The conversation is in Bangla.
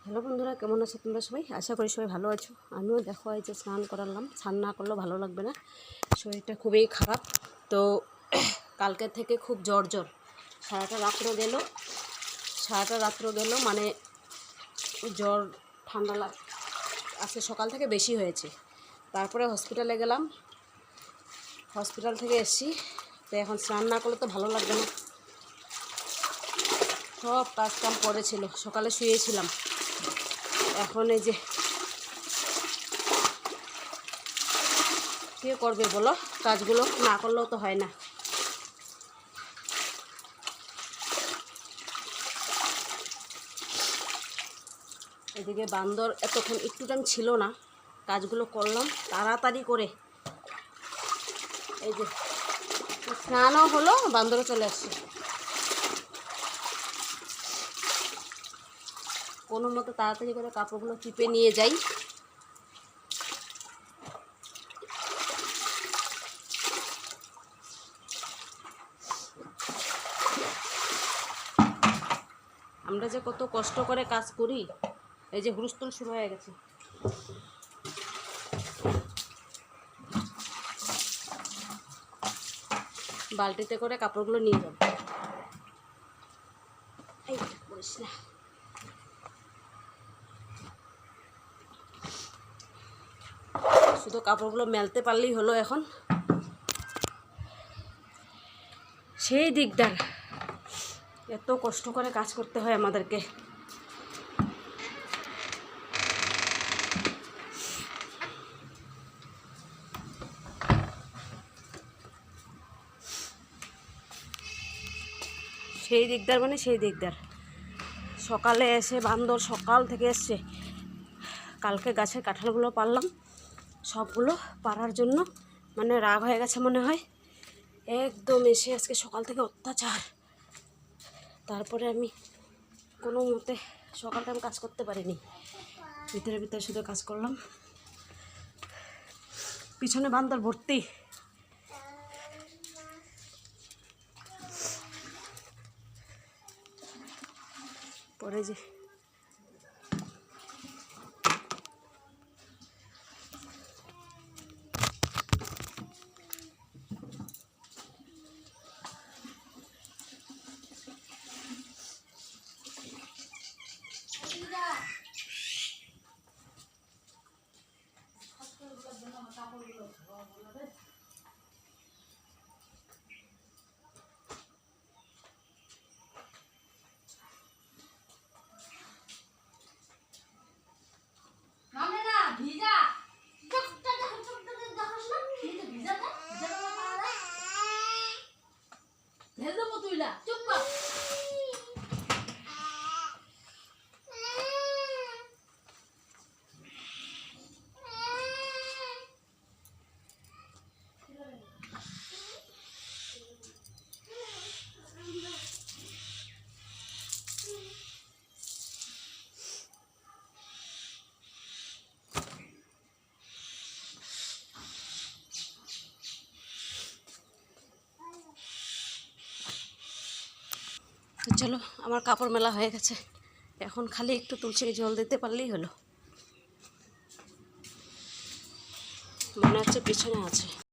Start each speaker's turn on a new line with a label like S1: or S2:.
S1: হ্যালো বন্ধুরা, কেমন আছো তোমরা সবাই? আশা করি সবাই ভালো আছো। আমিও দেখো এই যে স্নান করালাম। স্নান না করলেও ভালো লাগবে না, শরীরটা খুবই খারাপ। তো কালকে থেকে খুব জ্বর সারাটা রাত্র গেল মানে জ্বর ঠান্ডা আজকে সকাল থেকে বেশি হয়েছে। তারপরে হসপিটালে গেলাম, হসপিটাল থেকে এসেছি। তো এখন স্নান না করলে তো ভালো লাগবে না। সব কাজকাম পড়েছিল, সকালে শুয়েছিলাম। এখন এই যে কে করবে বলো, কাজগুলো না করলেও তো হয় না। এদিকে বান্দর এতক্ষণ একটু টাইম ছিল না, কাজগুলো করলাম তাড়াতাড়ি করে। এই যে স্নানও হলো, বান্দরও চলে আসছে। কোনো মতো তাড়াতাড়ি করে কাপড়গুলো চিপে নিয়ে যাই। আমরা যে কত কষ্ট করে কাজ করি, এই যে হুলস্থুল শুরু হয়ে গেছে। বালতিতে করে কাপড়গুলো নিয়ে যাব। এই করিস না। শুধু কাপড়গুলো মেলতে পারলেই হলো। এখন সেই দিকদার, এত কষ্ট করে কাজ করতে হয় আমাদেরকে। সেই দিকদার মানে সেই দিকদার। সকালে এসে বান্দর সকাল থেকে এসছে। কালকে গাছের কাঁঠালগুলো পারলাম, সবগুলো পারার জন্য মানে রাগ হয়ে গেছে মনে হয়। একদম এসে আজকে সকাল থেকে অত্যাচার। তারপরে আমি কোনো মতে সকালটা আমি কাজ করতে পারিনি, ভিতরে শুধু কাজ করলাম। পিছনে বান্দর ভর্তি। পরে যে তো চলো, আমার কাপড় মেলা হয়ে গেছে। এখন খালি একটু তুলসীকে জল দিতে পারলেই হলো। মনে হচ্ছে পিছনে আছে।